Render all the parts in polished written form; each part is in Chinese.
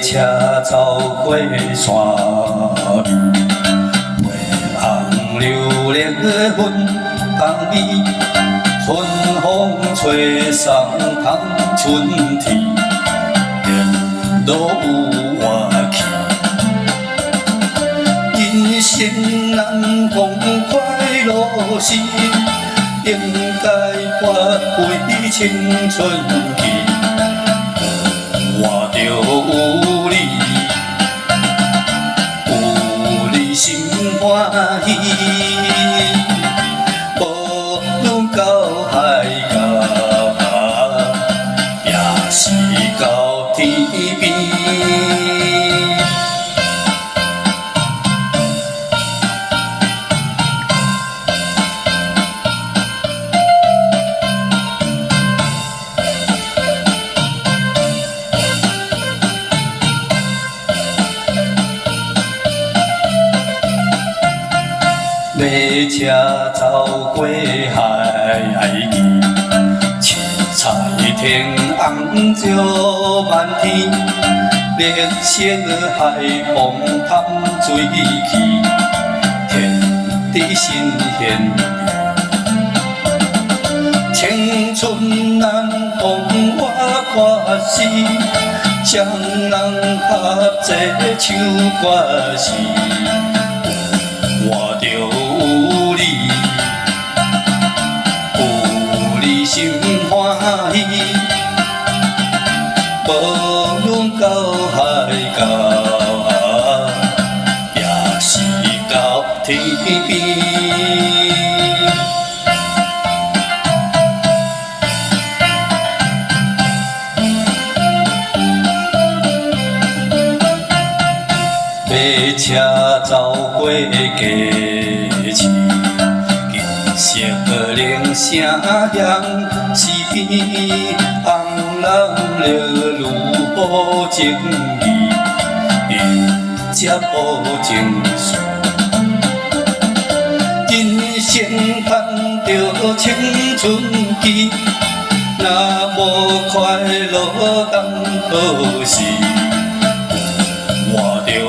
车走过山味，花红柳绿粉红味，春风吹送香春天，沿路有活气。人生难逢快乐时，应该发挥青春期。活着有你，有你心欢喜。无论到海角，也是到天边。马车走过海岸，青菜田红石漫天，绿色海风探水去，天地新鲜。青春难逢我看时，双人合作唱歌时，活着有你，有你心欢喜。无论到海角，也是到天边。马车走过街市，金色铃声响时，红人热女好情意，迎接好情绪。人生盼着青春期，若无快乐当何时？活着有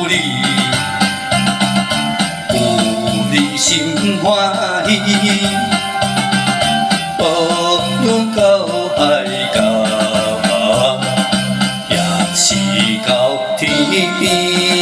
你，有你心欢喜。无论到海角，也是到天边。